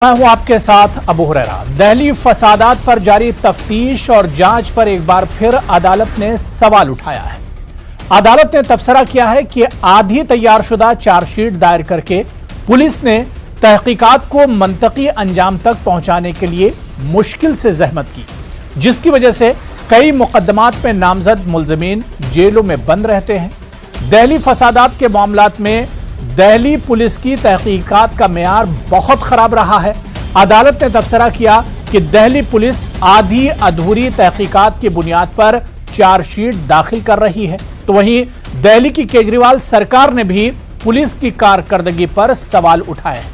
मैं हूं आपके साथ अबू हुरैरा। दिल्ली फसादात पर जारी तफ्तीश और जांच पर एक बार फिर अदालत ने सवाल उठाया है। अदालत ने तबसरा किया है कि आधी तैयारशुदा चार्जशीट दायर करके पुलिस ने तहकीकात को मंतकी अंजाम तक पहुंचाने के लिए मुश्किल से जहमत की, जिसकी वजह से कई मुकदमात में नामजद मुलजमीन जेलों में बंद रहते हैं। दिल्ली फसादात के मामलात में दिल्ली पुलिस की तहकीकात का मेयार बहुत खराब रहा है। अदालत ने तबसरा किया कि दिल्ली पुलिस आधी अधूरी तहकीकात की बुनियाद पर चार्जशीट दाखिल कर रही है, तो वहीं दिल्ली की केजरीवाल सरकार ने भी पुलिस की कारकर्दगी पर सवाल उठाए हैं।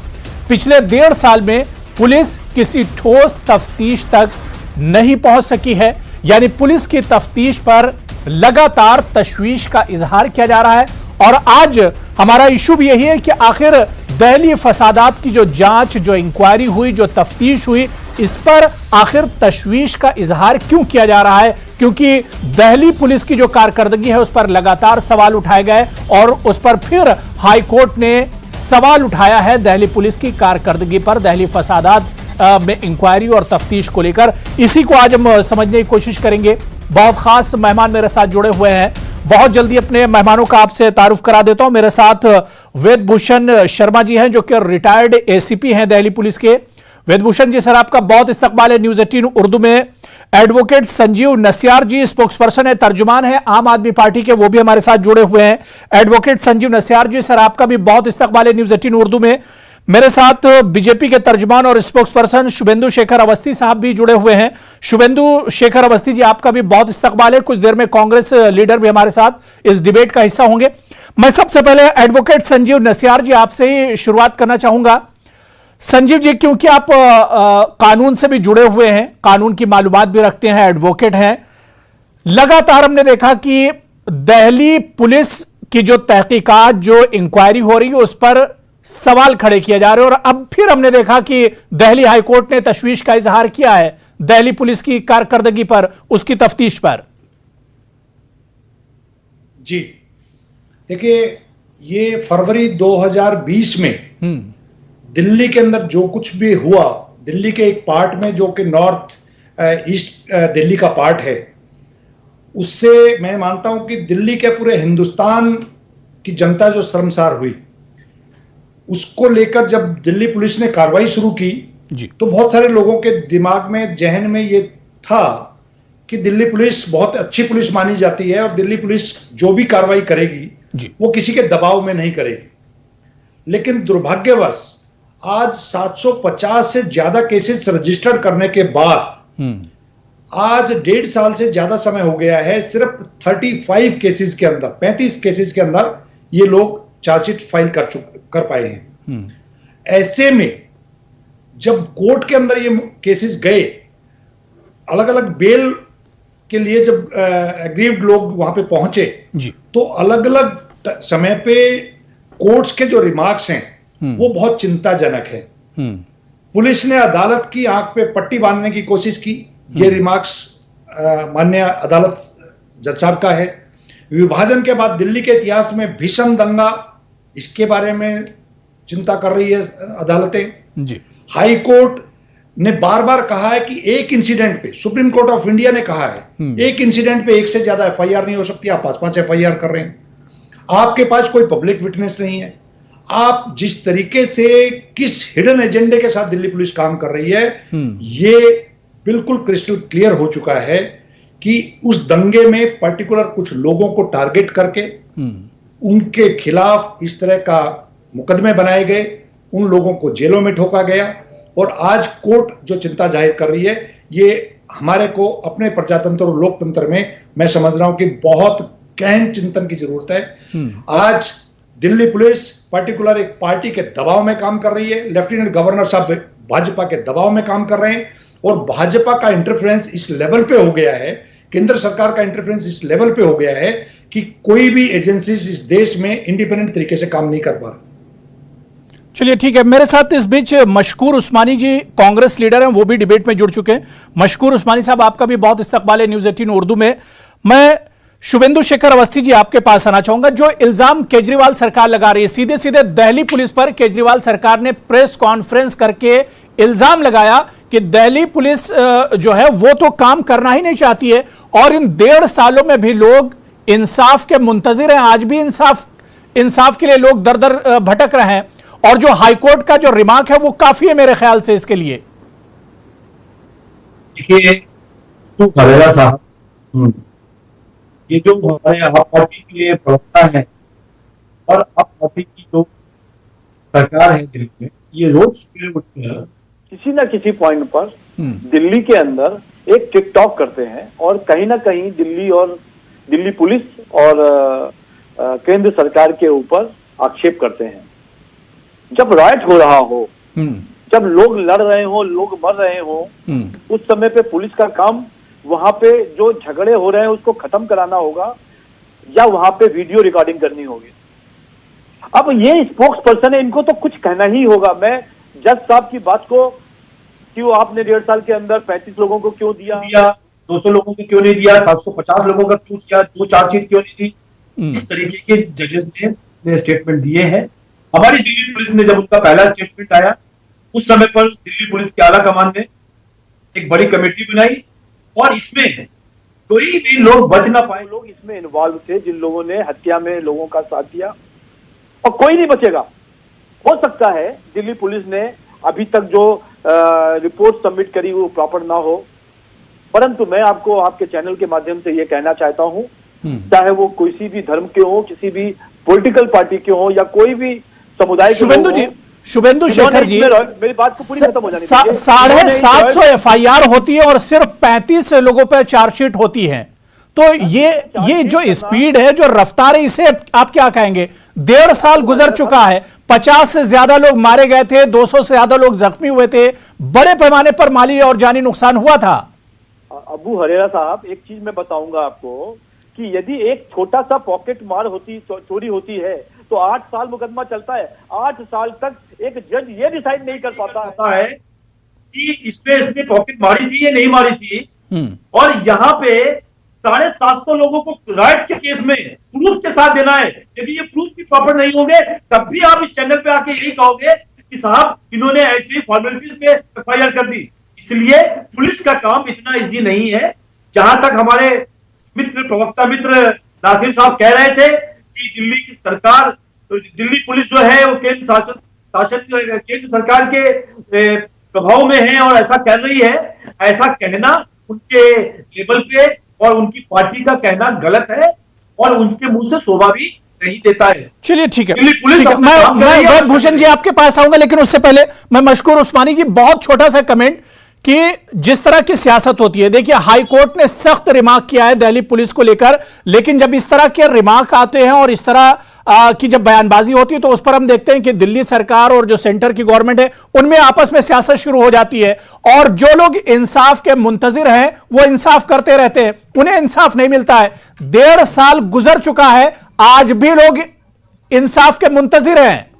पिछले 1.5 साल में पुलिस किसी ठोस तफ्तीश तक नहीं पहुंच सकी है, यानी पुलिस की तफ्तीश पर लगातार तशवीश का इजहार किया जा रहा है। और आज हमारा इशू भी यही है कि आखिर दिल्ली फसादात की जो जांच, जो इंक्वायरी हुई, जो तफ्तीश हुई, इस पर आखिर तशवीश का इजहार क्यों किया जा रहा है? क्योंकि दिल्ली पुलिस की जो कारकर्दगी है उस पर लगातार सवाल उठाए गए और उस पर फिर हाई कोर्ट ने सवाल उठाया है दिल्ली पुलिस की कारकर्दगी पर, दिल्ली फसादात में इंक्वायरी और तफ्तीश को लेकर। इसी को आज हम समझने की कोशिश करेंगे। बहुत खास मेहमान मेरे साथ जुड़े हुए हैं। बहुत जल्दी अपने मेहमानों का आपसे तारुफ करा देता हूं। मेरे साथ वेद भूषण शर्मा जी हैं, जो कि रिटायर्ड एसीपी हैं दिल्ली पुलिस के। वेद भूषण जी, सर आपका बहुत इस्तकबाल है न्यूज़ 18 उर्दू में। एडवोकेट संजीव नस्यार जी स्पोक्स पर्सन है, तर्जुमान है आम आदमी पार्टी के, वो भी हमारे साथ जुड़े हुए हैं। एडवोकेट संजीव नस्यार जी, सर आपका भी बहुत इस्तकबाल है न्यूज़ 18 उर्दू में। मेरे साथ बीजेपी के तर्जुमान और स्पोक्स पर्सन शुभेंदु शेखर अवस्थी साहब भी जुड़े हुए हैं। शुभेंदु शेखर अवस्थी जी, आपका भी बहुत इस्तकबाल है। कुछ देर में कांग्रेस लीडर भी हमारे साथ इस डिबेट का हिस्सा होंगे। मैं सबसे पहले एडवोकेट संजीव नस्यार जी आपसे ही शुरुआत करना चाहूंगा। संजीव जी, क्योंकि आप कानून से भी जुड़े हुए हैं, कानून की मालूमात भी रखते हैं, एडवोकेट हैं, लगातार हमने देखा कि दिल्ली पुलिस की जो तहकीकात, जो इंक्वायरी हो रही है, उस पर सवाल खड़े किए जा रहे हैं। और अब फिर हमने देखा कि दिल्ली हाईकोर्ट ने तशवीश का इजहार किया है दिल्ली पुलिस की कारकर्दगी पर, उसकी तफ्तीश पर। जी देखिए, ये फरवरी 2020 में दिल्ली के अंदर जो कुछ भी हुआ, दिल्ली के एक पार्ट में जो कि नॉर्थ ईस्ट दिल्ली का पार्ट है, उससे मैं मानता हूं कि दिल्ली के पूरे हिंदुस्तान की जनता जो शर्मसार हुई, उसको लेकर जब दिल्ली पुलिस ने कार्रवाई शुरू की जी, तो बहुत सारे लोगों के दिमाग में, जहन में ये था कि दिल्ली पुलिस बहुत अच्छी पुलिस मानी जाती है और दिल्ली पुलिस जो भी कार्रवाई करेगी जी, वो किसी के दबाव में नहीं करेगी। लेकिन दुर्भाग्यवश आज 750 से ज्यादा केसेस रजिस्टर्ड करने के बाद आज 1.5 साल से ज्यादा समय हो गया है, सिर्फ 35 केसेस के अंदर, 35 केसेस के अंदर ये लोग चार्जशीट फाइल कर पाए हैं। ऐसे में जब कोर्ट के अंदर ये केसेस गए, अलग अलग बेल के लिए जब एग्रीव्ड लोग वहां पे पहुंचे जी, तो अलग अलग समय पे कोर्ट्स के जो रिमार्क्स हैं वो बहुत चिंताजनक है। पुलिस ने अदालत की आंख पे पट्टी बांधने की कोशिश की। ये रिमार्क्स माननीय अदालत जज साहब का है। विभाजन के बाद दिल्ली के इतिहास में भीषण दंगा, इसके बारे में चिंता कर रही है अदालतें जी। हाई कोर्ट ने बार बार कहा है कि एक इंसिडेंट पे, सुप्रीम कोर्ट ऑफ इंडिया ने कहा है एक इंसिडेंट पे एक से ज्यादा एफआईआर नहीं हो सकती। आप 5-5 एफआईआर कर रहे हैं, आपके पास कोई पब्लिक विटनेस नहीं है। आप जिस तरीके से, किस हिडन एजेंडे के साथ दिल्ली पुलिस काम कर रही है, ये बिल्कुल क्रिस्टल क्लियर हो चुका है कि उस दंगे में पर्टिकुलर कुछ लोगों को टारगेट करके उनके खिलाफ इस तरह का मुकदमे बनाए गए, उन लोगों को जेलों में ठोका गया। और आज कोर्ट जो चिंता जाहिर कर रही है, ये हमारे को अपने प्रजातंत्र और लोकतंत्र में, मैं समझ रहा हूं कि बहुत गहन चिंतन की जरूरत है। आज दिल्ली पुलिस पर्टिकुलर एक पार्टी के दबाव में काम कर रही है। लेफ्टिनेंट गवर्नर साहब भाजपा के दबाव में काम कर रहे हैं और भाजपा का इंटरफेरेंस इस लेवल पे हो गया है, केंद्र सरकार का इंटरफेरेंस इस लेवल पे हो गया है कि कोई भी एजेंसीज इस देश में इंडिपेंडेंट तरीके से काम नहीं कर पा रही। चलिए ठीक है, मेरे साथ इस बीच मशकूर उस्मानी जी कांग्रेस लीडर हैं, वो भी डिबेट में जुड़ चुके हैं। मशकूर उस्मानी साहब, आपका भी बहुत इस्तकबाल है न्यूज़ 18 उर्दू में। मैं शुभेंदु शेखर अवस्थी जी आपके पास आना चाहूंगा। जो इल्जाम केजरीवाल सरकार लगा रही है सीधे सीधे दिल्ली पुलिस पर, केजरीवाल सरकार ने प्रेस कॉन्फ्रेंस करके इल्जाम लगाया कि दिल्ली पुलिस जो है वो तो काम करना ही नहीं चाहती है और इन 1.5 सालों में भी लोग इंसाफ के मुंतजिर हैं। आज भी इंसाफ के लिए लोग दर दर भटक रहे हैं और जो हाईकोर्ट का जो रिमार्क है वो काफी है मेरे ख्याल से इसके लिए। देखिए तो हरेरा साहब, ये जो हमारे आप पार्टी के प्रवक्ता है और आप पार्टी की जो सरकार है दिल्ली में, ये रोज सुबह उठकर किसी न किसी पॉइंट पर दिल्ली के अंदर एक टिकटॉक करते हैं और कहीं ना कहीं दिल्ली पुलिस और केंद्र सरकार के ऊपर आक्षेप करते हैं। जब राइट हो रहा हो, जब लोग लड़ रहे हो, लोग मर रहे हो, उस समय पे पुलिस का काम वहां पे जो झगड़े हो रहे हैं उसको खत्म कराना होगा या वहां पे वीडियो रिकॉर्डिंग करनी होगी। अब ये स्पोक्स पर्सन है, इनको तो कुछ कहना ही होगा। मैं जज साहब की बात को, क्यों आपने 1.5 साल के अंदर 35 लोगों को क्यों दिया, 200 लोगों को क्यों नहीं दिया, 750 लोगों का क्यों किया, 2 चार्जशीट क्यों नहीं दी, इस तरीके के जजेस ने स्टेटमेंट दिए हैं। हमारी दिल्ली पुलिस ने जब उनका पहला स्टेटमेंट आया, उस समय पर दिल्ली पुलिस के आला कमान ने एक बड़ी कमेटी बनाई और इसमें कोई भी लोग बच ना पाए। लोग इसमें इन्वॉल्व थे जिन लोगों ने हत्या में लोगों का साथ दिया, और कोई नहीं बचेगा। हो सकता है दिल्ली पुलिस ने अभी तक जो रिपोर्ट सबमिट करी वो प्रॉपर ना हो, परंतु मैं आपको आपके चैनल के माध्यम से ये कहना चाहता हूं, चाहे वो किसी भी धर्म के हो, किसी भी पॉलिटिकल पार्टी के हो या कोई भी समुदाय के शुभेंदु शेखर जी, मेरी बात को पूरी खत्म हो जानी चाहिए। 750 एफआईआर होती है और सिर्फ 35 लोगों पर चार्जशीट होती है, तो ये जो स्पीड है, जो रफ्तार है, इसे आप क्या कहेंगे? 1.5 साल गुजर चुका है, 50 से ज्यादा लोग मारे गए थे, 200 से ज्यादा लोग जख्मी हुए थे, बड़े पैमाने पर माली और जानी नुकसान हुआ था। अबू हरेरा साहब, एक चीज मैं बताऊंगा आपको कि यदि एक छोटा सा पॉकेट मार होती, चोरी होती है, तो 8 साल मुकदमा चलता है। 8 साल तक एक जज ये डिसाइड नहीं कर पाता है कि इसने पॉकेट मारी थी या नहीं मारी थी। और यहाँ पे 750 लोगों को राइट के केस में प्रूफ के साथ देना है। यदि ये प्रूफ भी प्रॉपर नहीं होंगे, तब भी आप इस चैनल पे आके यही कहोगे कि साहब इन्होंने ऐसी फॉर्मेलिटीज पे एफआईआर कर दी। इसलिए पुलिस का काम इतना इजी नहीं है। जहां तक हमारे प्रवक्ता मित्र नासिर साहब कह रहे थे कि दिल्ली की सरकार, दिल्ली पुलिस जो है वो केंद्र सरकार के प्रभाव में है और ऐसा कर रही है, ऐसा कहना उनके लेवल पे और उनकी पार्टी का कहना गलत है और उनके मुंह से शोभा भी नहीं देता है। चलिए ठीक है, मैं भूषण जी आपके पास आऊंगा, लेकिन उससे पहले मैं मशकूर उस्मानी की बहुत छोटा सा कमेंट कि जिस तरह की सियासत होती है, देखिए हाई कोर्ट ने सख्त रिमार्क किया है दिल्ली पुलिस को लेकर, लेकिन जब इस तरह के रिमार्क आते हैं और इस तरह की जब बयानबाजी होती है तो उस पर हम देखते हैं कि दिल्ली सरकार और जो सेंटर की गवर्नमेंट है उनमें आपस में सियासत शुरू हो जाती है और जो लोग इंसाफ के मुंतजिर हैं वो इंसाफ करते रहते हैं, उन्हें इंसाफ नहीं मिलता है। 1.5 साल गुजर चुका है, आज भी लोग इंसाफ के मुंतजिर हैं।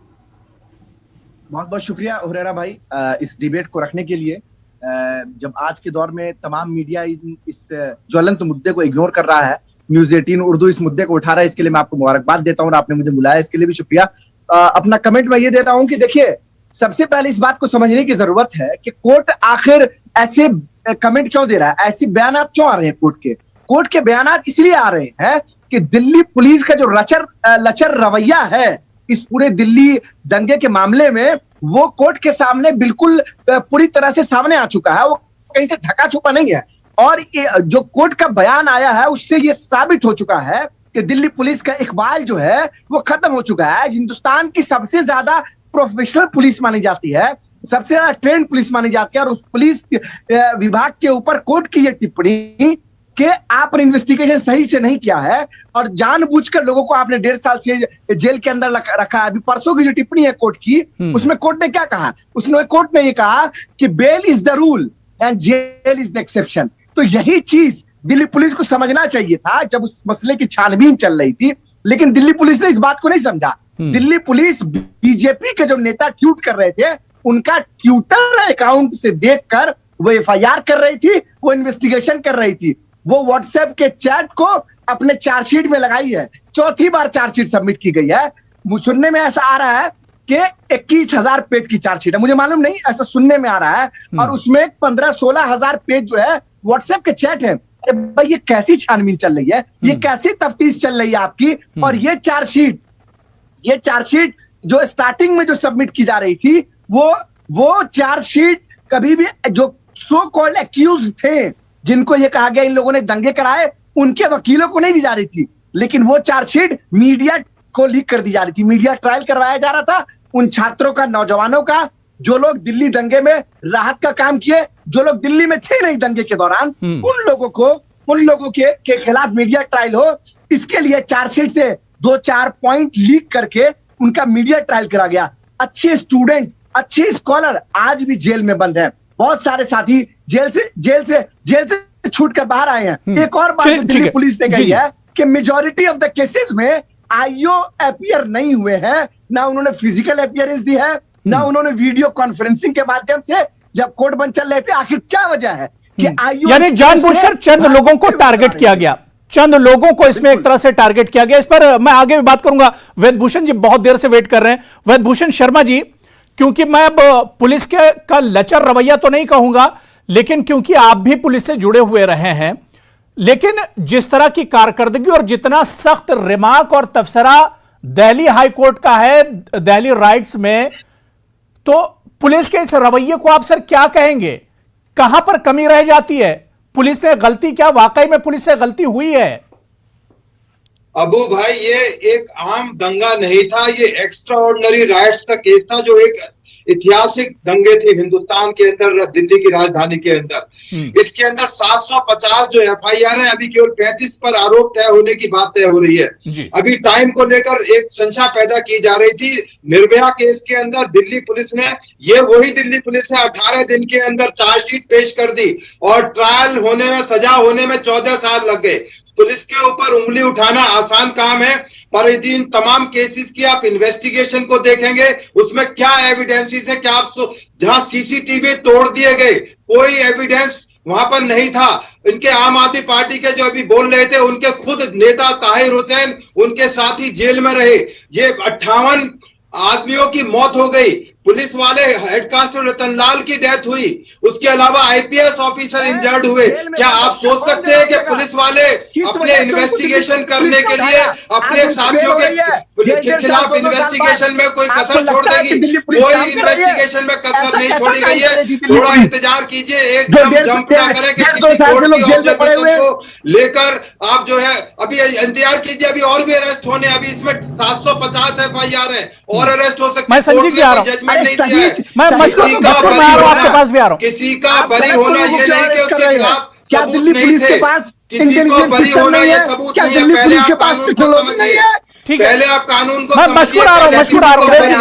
बहुत बहुत शुक्रिया हुरैरा भाई इस डिबेट को रखने के लिए। जब आज के दौर में तमाम मीडिया इस ज्वलंत मुद्दे को इग्नोर कर रहा है, न्यूज 18 उर्दू इस मुद्दे को उठा रहा है, इसके लिए मैं आपको मुबारकबाद देता हूं और आपने मुझे बुलाया, इसके लिए भी शुक्रिया। अपना कमेंट मैं ये दे रहा हूं कि देखिए, सबसे पहले इस बात को समझने की जरूरत है कि कोर्ट आखिर ऐसे कमेंट क्यों दे रहा है, ऐसी बयानात क्यों आ रहे हैं कोर्ट के बयानात इसलिए आ रहे हैं कि दिल्ली पुलिस का जो लचर रवैया है इस पूरे दिल्ली दंगे के मामले में, वो कोर्ट के सामने बिल्कुल पूरी तरह से सामने आ चुका है, वो कहीं से ढका छुपा नहीं है। और ये जो कोर्ट का बयान आया है उससे ये साबित हो चुका है कि दिल्ली पुलिस का इकबाल जो है वो खत्म हो चुका है। हिंदुस्तान की सबसे ज्यादा प्रोफेशनल पुलिस मानी जाती है, सबसे ज्यादा ट्रेंड पुलिस मानी जाती है, और उस पुलिस विभाग के ऊपर कोर्ट की ये टिप्पणी कि आपने इन्वेस्टिगेशन सही से नहीं किया है और जानबूझकर लोगों को आपने 1.5 साल से जेल के अंदर रखा है। अभी परसों की जो टिप्पणी है कोर्ट की, उसमें कोर्ट ने क्या कहा? कोर्ट ने ये कहा कि bail is the rule and jail is the exception. तो यही चीज दिल्ली पुलिस को समझना चाहिए था जब उस मसले की छानबीन चल रही थी, लेकिन दिल्ली पुलिस ने इस बात को नहीं समझा। दिल्ली पुलिस बीजेपी के जो नेता ट्वीट कर रहे थे, उनका ट्विटर अकाउंट से देखकर वो एफआईआर कर रही थी, वो इन्वेस्टिगेशन कर रही थी, वो व्हाट्सएप के चैट को अपने चार्जशीट में लगाई है। 4थी बार चार्जशीट सबमिट की गई है। सुनने में ऐसा आ रहा है कि 21,000 पेज की चार्जशीट है, मुझे मालूम नहीं, ऐसा सुनने में आ रहा है। और उसमें 15-16 हजार पेज जो है व्हाट्सएप के चैट है। अरे भाई, ये कैसी छानबीन चल रही है, ये कैसी तफ्तीश चल रही है आपकी? और ये चार्जशीट जो स्टार्टिंग में जो सबमिट की जा रही थी, वो चार्जशीट कभी भी जो सो कॉल्ड एक्यूज थे, जिनको ये कहा गया इन लोगों ने दंगे कराए, उनके वकीलों को नहीं दी जा रही थी, लेकिन वो चार्जशीट मीडिया को लीक कर दी जा रही थी। मीडिया ट्रायल करवाया जा रहा था उन छात्रों का, नौजवानों का, जो लोग दिल्ली दंगे में राहत का काम किए, जो लोग दिल्ली में थे नहीं दंगे के दौरान, उन लोगों के खिलाफ मीडिया ट्रायल हो। इसके लिए चार्जशीट से 2-4 पॉइंट लीक करके उनका मीडिया ट्रायल करा गया। अच्छे स्टूडेंट, अच्छे स्कॉलर आज भी जेल में बंद हैं। बहुत सारे साथी जेल से छूट कर बाहर आए हैं। एक और बात जो दिल्ली पुलिस ने कही है कि मेजॉरिटी ऑफ द केसेस में आईओ अपीयर नहीं हुए हैं, ना उन्होंने फिजिकल अपीयरेंस दी है, ना उन्होंने वीडियो कॉन्फ्रेंसिंग के माध्यम से जब कोर्ट बंद चल रहे थे। आखिर क्या वजह है कि आईओ, यानी जानबूझकर चंद लोगों को टारगेट किया गया, चंद लोगों को इसमें एक तरह से टारगेट किया गया। इस पर मैं आगे भी बात करूंगा। वेदभूषण जी बहुत देर से वेट कर रहे हैं। वेदभूषण शर्मा जी, क्योंकि मैं अब पुलिस का लचर रवैया तो नहीं कहूंगा, लेकिन क्योंकि आप भी पुलिस से जुड़े हुए रहे हैं, लेकिन जिस तरह की कारकर्दगी और जितना सख्त रिमार्क और तबसरा दिल्ली हाई कोर्ट का है दिल्ली राइट्स में, तो पुलिस के इस रवैये को आप सर क्या कहेंगे? कहां पर कमी रह जाती है? पुलिस ने गलती, क्या वाकई में पुलिस से गलती हुई है? अबू भाई, ये एक आम दंगा नहीं था, ये एक्स्ट्रा ऑर्डिनरी राइट्स का केस था, जो एक ऐतिहासिक दंगे थे हिंदुस्तान के अंदर, दिल्ली की राजधानी के अंदर। इसके अंदर 750 जो एफआईआर है, अभी केवल 35 पर आरोप तय होने की बात तय हो रही है। अभी टाइम को लेकर एक संशय पैदा की जा रही थी। निर्भया केस के अंदर दिल्ली पुलिस ने, ये वही दिल्ली पुलिस है, 18 दिन के अंदर चार्जशीट पेश कर दी और ट्रायल होने में, सजा होने में 14 साल लग गए। पुलिस के ऊपर उंगली उठाना आसान काम है, पर इन तमाम केसेस की आप इन्वेस्टिगेशन को देखेंगे, उसमें क्या एविडेंसेस है, क्या आप जहां सीसीटीवी तोड़ दिए गए, कोई एविडेंस वहां पर नहीं था। इनके आम आदमी पार्टी के जो अभी बोल रहे थे, उनके खुद नेता ताहिर हुसैन, उनके साथी जेल में रहे। ये 58 आदमियों की मौत हो गई। पुलिस वाले हेड कांस्टेबल रतनलाल की डेथ हुई, उसके अलावा आईपीएस ऑफिसर इंजर्ड हुए। क्या आप सोच सकते हैं कि पुलिस वाले अपने इन्वेस्टिगेशन करने के लिए अपने साथियों के खिलाफ इन्वेस्टिगेशन में कोई कसर छोड़ देगी? कोई इन्वेस्टिगेशन में कसर नहीं छोड़ी गई है। थोड़ा इंतजार कीजिए, एकदम जंप ना करें कि किसी कोर्ट की ऑब्जर्वेशन को लेकर आप जो है अभी इंतजार कीजिए। अभी और भी अरेस्ट होने, अभी इसमें 750 एफआईआर है और अरेस्ट हो सकते हैं। मैं मशकूर में आ रहा हूं, आपके पास भी आ रहा हूं। किसी का बरी होना ये नहीं कि उसके खिलाफ क्या दिल्ली पुलिस के पास किसी को बरी होना ये सबूत नहीं है। पहले आप कानून को समझिए, पहले आप कानून को मैं मशकूर आ रहा हूं,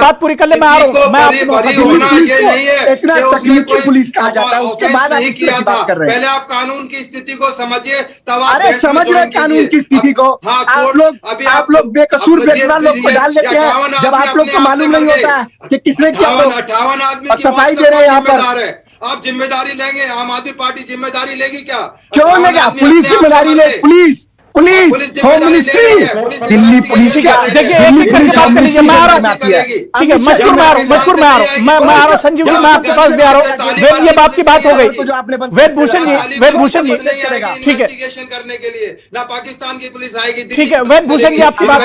बात पूरी कर ले। मैं आ रहा हूं। मैं बरी होना ये नहीं है इतना तकनीकी पुलिस कहा जाता है, उसके बाद आप इस तरह की बात कर रहे हैं। पहले आप कानून की स्थिति को समझिए, तब आप अरे समझ रहे कानून की स्थिति को। आप लोग बेकसूर बेगुनाह लोग को डाल लेते हैं, जब आप लोग को मालूम नहीं होता है कि किसने किया। 58 आदमी सफाई दे रहे हैं यहाँ पर। आप जिम्मेदारी लेंगे? आम आदमी पार्टी जिम्मेदारी लेगी क्या? क्यों लेगा? पुलिस जिम्मेदारी ले, police home ministry, Delhi police क्या? देखिए, एक एक करके बात कर लीजिए। मैं आ रहा हूं, ठीक है, मशकूर में आ रहा हूं, मैं आ रहा हूं। संजीव जी, मैं आपके पास भी आ रहा हूं। ये बात की बात हो गई। वेदभूषण जी, ठीक है, करने के लिए ना पाकिस्तान की पुलिस आएगी, ठीक है। वेदभूषण जी, आपकी बात,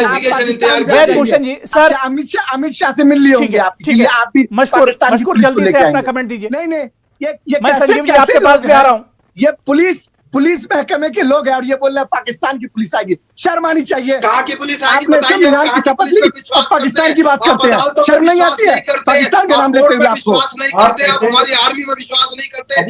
वेदभूषण जी सर, अमित शाह से मिल लिया, ठीक है। आप भी मशकूर जल्दी से अपना कमेंट दीजिए। नहीं, ये मैं संजीव जी आपके पास भी आ रहा हूं। ये पुलिस महकमे के लोग हैं और ये बोल रहे हैं पाकिस्तान की पुलिस आएगी। शर्म आनी चाहिए। कहाँ की पुलिस आएगी? आपने संविधान की शपथ ली और पाकिस्तान की बात करते हैं। शर्म नहीं आती है पाकिस्तान का नाम लेते हुए? आपको विश्वास नहीं करते, आप हमारी आर्मी में विश्वास नहीं करते।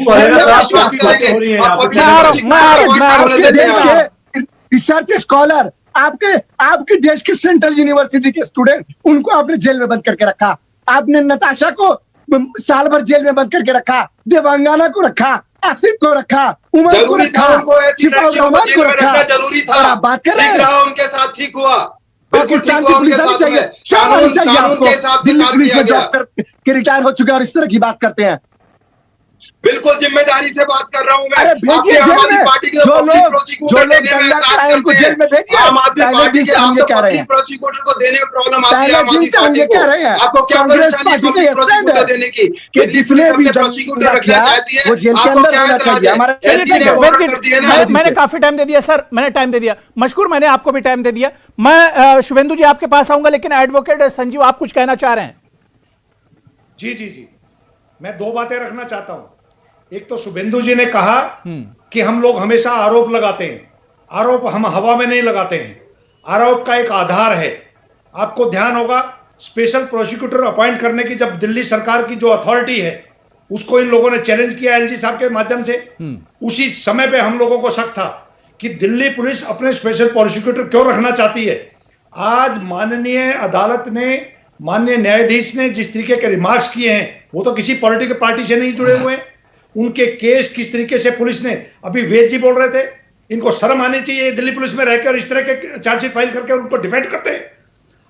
रिसर्च स्कॉलर, आपके देश के सेंट्रल यूनिवर्सिटी के स्टूडेंट, उनको आपने जेल में बंद करके रखा। आपने नताशा को साल भर जेल में बंद करके रखा, देवांगाना को रखा, आसिफ को रखा, उमर को रखा, शिवराज को रखा। जरूरी था। आप बात कर रहे हैं उनके साथ ठीक हुआ, पाकिस्तान की पुलिस आनी चाहिए। शर्म चाहिए आपको। दिल्ली पुलिस में जॉब करके रिटायर हो चुके हैं और इस तरह की बात करते हैं। बिल्कुल जिम्मेदारी से बात कर रहा हूं मैं। अरे भेजिए आपके आम जेल आदमी में पार्टी के जो पब्लिक लोग प्रोसिक्यूटर देने में दंगा ऐतराज कराए उनको करते जेल में हैं। भेजिए। आम आदमी पहले पार्टी दिन के से हम आप ये तो कह रहे पब्लिक हैं, प्रोसिक्यूटर को देने में प्रॉब्लम आती है पहले आम दिन आदमी से हम पार्टी ये को। कह रहे हैं, आपको क्या कांग्रेस परेशानी है पार्टी का पब्लिक ये स्टैंड प्रोसिक्यूटर है देने की कि जिसने भी प्रोसिक्यूटर दंगा रखना किया चाहती है वो जेल के आपको अंदर क्या होना ऐतराज चाहिए। है? हमारा चलिए एसपी ठीक ने है, ऑर्डर वेद कर जी, दिया ना। मैंने काफी टाइम दे दिया सर, मैंने टाइम दे दिया। मशकूर, मैंने आपको भी टाइम दे दिया। मैं शुभेंदु जी आपके पास आऊंगा, लेकिन एडवोकेट संजीव आप कुछ कहना चाह रहे हैं? जी जी जी, मैं दो बातें रखना चाहता हूं। एक तो शुभेंदु जी ने कहा कि हम लोग हमेशा आरोप लगाते हैं। आरोप हम हवा में नहीं लगाते हैं, आरोप का एक आधार है। आपको ध्यान होगा, स्पेशल प्रोसिक्यूटर अपॉइंट करने की जब दिल्ली सरकार की जो अथॉरिटी है उसको इन लोगों ने चैलेंज किया एलजी साहब के माध्यम से, उसी समय पे हम लोगों को शक था कि दिल्ली पुलिस अपने स्पेशल प्रोसिक्यूटर क्यों रखना चाहती है। आज माननीय अदालत ने, माननीय न्यायाधीश ने जिस तरीके के रिमार्क्स किए हैं, वो तो किसी पॉलिटिकल पार्टी से नहीं जुड़े हुए हैं। उनके केस किस तरीके से पुलिस ने, अभी वेद जी बोल रहे थे, इनको शर्म आनी चाहिए दिल्ली पुलिस में रहकर इस तरह के चार्जशीट फाइल करके उनको डिफेंड करते हैं।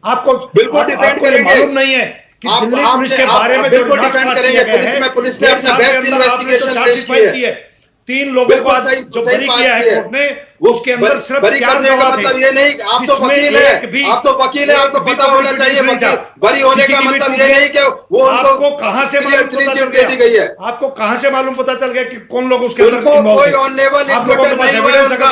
आपको बिल्कुल डिफेंड करेंगे। मालूम नहीं है कि दिल्ली पुलिस के बारे में बिल्कुल डिफेंड करेंगे। पुलिस ने अपना बेस्ट इन्वेस्टिगेशन पेश की है। 3 लोगों को जो बरी किया है कोर्ट ने, उसके अंदर सिर्फ बरी करने का मतलब ये नहीं, आप तो वकील हैं, आप तो वकील हैं, आपको पता होना चाहिए वकील बरी होने का मतलब ये नहीं कि वो उनको कहां से क्लीन चिट दे दी गई है। आपको कहां से मालूम पता चल गया कि कौन लोग उसके अंदर उनको कोई ऑनरेबल इक्विटल नहीं हुआ है, उनका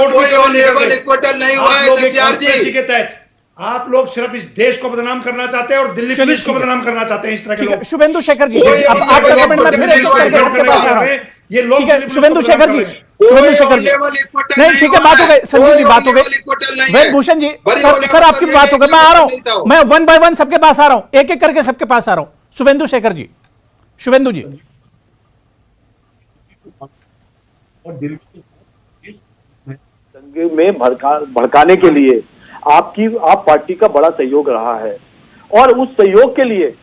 कोई ऑनरेबल इक्विटल नहीं हुआ है दसियार जी के तहत। आप लोग सिर्फ इस देश को बदनाम करना चाहते हैं और दिल्ली पुलिस को बदनाम करना चाहते हैं। इस तरह के लोग। शुभेंदु शेखर जी, कोई अब आप कोई कमेंट में फिर एक एक करके सबके पास आ रहा हूं। ये लोग ठीक है, शुभेंदु शेखर जी, शुभेंदु शेखर जी, नहीं ठीक है, बात हो गई। संजीव जी, बात हो गई। वेद भूषण जी, सर आपकी बात हो गई। मैं आ रहा हूं, मैं 1 बाय 1 सबके पास आ रहा हूं, एक एक करके सबके पास आ रहा हूं। शुभेंदु शेखर जी, शुभेंदु जी, दंगे में भड़काने के लिए आप पार्टी का बड़ा सहयोग रहा है, और उस सहयोग के लिए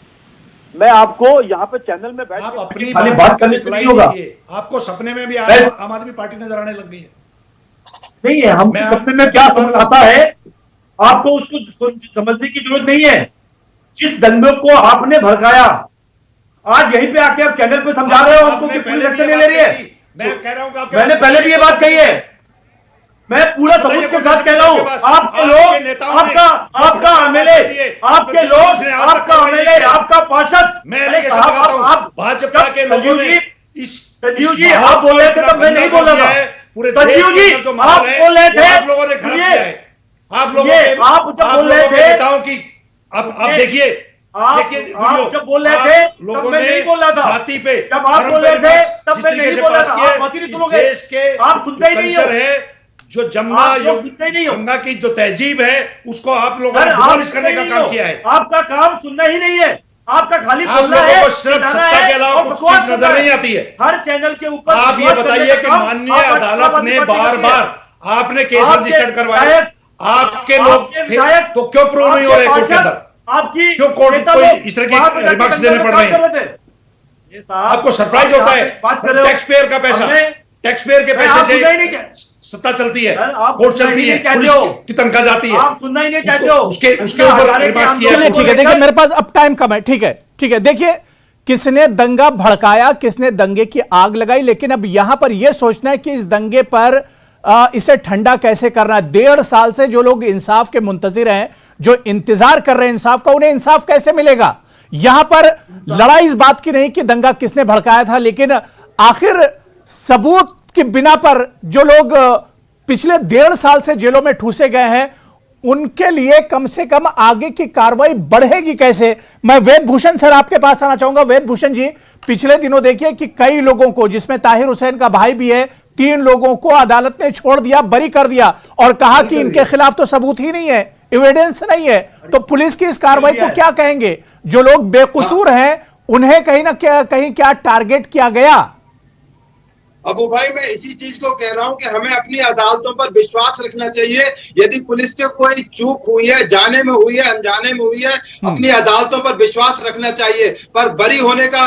मैं आपको यहाँ पे चैनल में बैठ आप के अपनी बात करने से नहीं होगा। आपको सपने में भी आम आदमी पार्टी नजर आने लग गई है। नहीं है, हम सपने में क्या समझ आता है, आपको उसको समझने की जरूरत नहीं है। जिस दंगे को आपने भड़काया, आज यहीं पे आके आप चैनल पे समझा रहे हो हमको कि पुलिस एक्शन नहीं ले रही है। मैं कह रहा हूं कि मैंने पहले भी ये बात कही है, मैं पूरा सबूत के साथ कह रहा हूं। आपके लोग, आपका एमएलए, आपके लोग, आपका एमएलए, आपका पार्षद, भाजपा के लोगों ने इस संजीव जी आप बोल रहे थे तब मैं नहीं बोल रहा था। पूरे संजीव जी आप बोल रहे थे, आप लोगों ने खराब किया है। आप लोगों आप जब बोल रहे थे नेताओं की, अब देखिए, आप जब बोल रहे थे तब मैं नहीं बोल रहा था। जाति पे जब आप बोल रहे थे तब मैं नहीं बोल रहा था। आप बात ही नहीं सुनोगे, देश के आप सुनते ही नहीं हो। है जो जमुना गंगा की जो तहजीब है उसको आप लोगों ने डिमोलिश करने का काम किया है। आपका काम सुनना ही नहीं है, आपका खाली आप बोलना लोगों है, को सिर्फ सत्ता के अलावा कुछ चीज नजर नहीं आती है। हर चैनल के ऊपर आप ये बताइए कि माननीय अदालत ने बार बार आपने केस रजिस्टर्ड करवाए, आपके लोग थे तो क्यों प्रूव नहीं हो रहे कोर्ट के अंदर? आपकी क्यों कोर्ट को इस तरह के रिमार्क्स देने पड़ रहे हैं? आपको सरप्राइज होता है? टैक्स पेयर का पैसा, टैक्स पेयर के पैसे से सत्ता चलती है, कोर्ट चलती है, पुलिस की तनख्वाह जाती है। आप सुनना ही नहीं चाहते हो। उसके ऊपर रिमार्क्स किया। चलिए ठीक है, देखिए मेरे पास अब टाइम कम है। ठीक है, ठीक है, देखिए किसने दंगा भड़काया, किसने दंगे की आग लगाई, लेकिन अब यहां पर यह सोचना है कि इस दंगे पर इसे ठंडा कैसे करना है। 1.5 साल से जो लोग इंसाफ के मुंतजिर हैं, जो इंतजार कर रहे हैं इंसाफ का, उन्हें इंसाफ कैसे मिलेगा? यहां पर लड़ाई इस बात की नहीं कि दंगा किसने भड़काया था, लेकिन आखिर सबूत के बिना पर जो लोग पिछले 1.5 साल से जेलों में ठूसे गए हैं, उनके लिए कम से कम आगे की कार्रवाई बढ़ेगी कैसे? मैं वेद भूषण सर आपके पास आना चाहूंगा। वेद भूषण जी, पिछले दिनों देखिए कि कई लोगों को, जिसमें ताहिर हुसैन का भाई भी है, 3 लोगों को अदालत ने छोड़ दिया, बरी कर दिया और कहा कि इनके खिलाफ तो सबूत ही नहीं है, एविडेंस नहीं है। तो पुलिस की इस कार्रवाई को क्या कहेंगे? जो लोग बेकसूर हैं उन्हें कहीं ना कहीं क्या टारगेट किया गया? अबू भाई मैं इसी चीज को कह रहा हूं कि हमें अपनी अदालतों पर विश्वास रखना चाहिए। यदि पुलिस से कोई चूक हुई है, जाने में हुई है, अनजाने में हुई है, अपनी अदालतों पर विश्वास रखना चाहिए। पर बरी होने का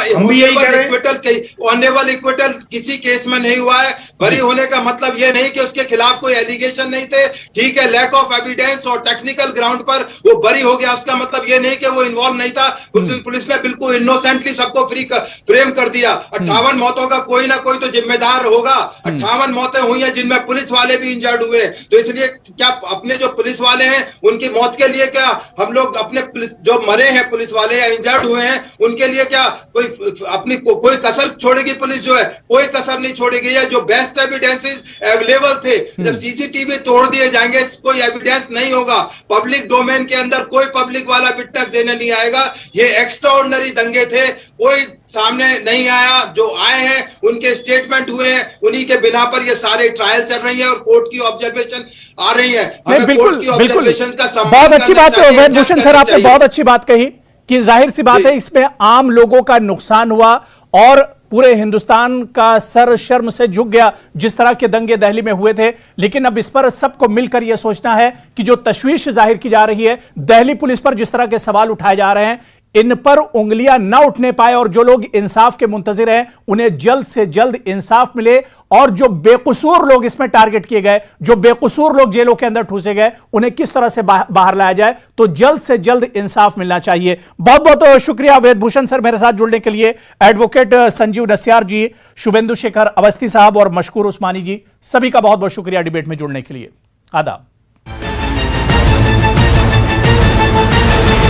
ऑनेबल इक्विटल किसी केस में नहीं हुआ है। बरी होने का मतलब यह नहीं कि उसके खिलाफ कोई एलिगेशन नहीं थे, ठीक है, लैक ऑफ एविडेंस और टेक्निकल ग्राउंड पर वो बरी हो गया, उसका मतलब यह नहीं कि वो इन्वॉल्व नहीं था। पुलिस ने बिल्कुल इनोसेंटली सबको फ्रेम कर दिया। 58 मौतों का कोई ना कोई तो जिम्मेदार होगा। 58 मौतें हुई हैं जिनमें पुलिस वाले भी इंजर्ड हुए। तो इसलिए क्या अपने जो पुलिस वाले हैं उनकी मौत के लिए क्या हम लोग अपने जो मरे हैं पुलिस वाले या इंजर्ड हुए हैं उनके लिए क्या कोई अपनी कोई कसर छोड़ेगी पुलिस? जो है कोई कसर नहीं छोड़ेगी। ये जो बेस्ट एविडेंसेस अवेलेबल थे, जब सीसीटीवी तोड़ दिए जाएंगे कोई एविडेंस नहीं होगा। पब्लिक डोमेन के अंदर कोई पब्लिक वाला विटनेस देने नहीं आएगा। ये एक्स्ट्राऑर्डिनरी दंगे थे, कोई सामने नहीं आया। जो आए हैं उनके स्टेटमेंट हुए हैं, उन्हीं के बिना पर ये सारे ट्रायल चल रही है और कोर्ट की ऑब्जर्वेशन आ रही है। हमें कोर्ट की ऑब्जर्वेशन का सम्मान बहुत अच्छी करना बात है चाहिए, वैद भूषण सर, आपने बहुत अच्छी बात कही कि जाहिर सी बात है इसमें आम लोगों का नुकसान हुआ और पूरे हिंदुस्तान का सर शर्म से झुक गया जिस तरह के दंगे दिल्ली में हुए थे। लेकिन अब इस पर सबको मिलकर यह सोचना है कि जो तशवीश जाहिर की जा रही है, दिल्ली पुलिस पर जिस तरह के सवाल उठाए जा रहे हैं, इन पर उंगलियां न उठने पाए और जो लोग इंसाफ के मुंतजिर हैं उन्हें जल्द से जल्द इंसाफ मिले और जो बेकसूर लोग इसमें टारगेट किए गए, जो बेकसूर लोग जेलों के अंदर ठूसे गए, उन्हें किस तरह से बाहर लाया जाए। तो जल्द से जल्द इंसाफ मिलना चाहिए। बहुत बहुत शुक्रिया वेद भूषण सर मेरे साथ जुड़ने के लिए। एडवोकेट संजीव नस्यार जी, शुभेंदु शेखर अवस्थी साहब और मशकूर उस्मानी जी, सभी का बहुत बहुत शुक्रिया डिबेट में जुड़ने के लिए। आदाब।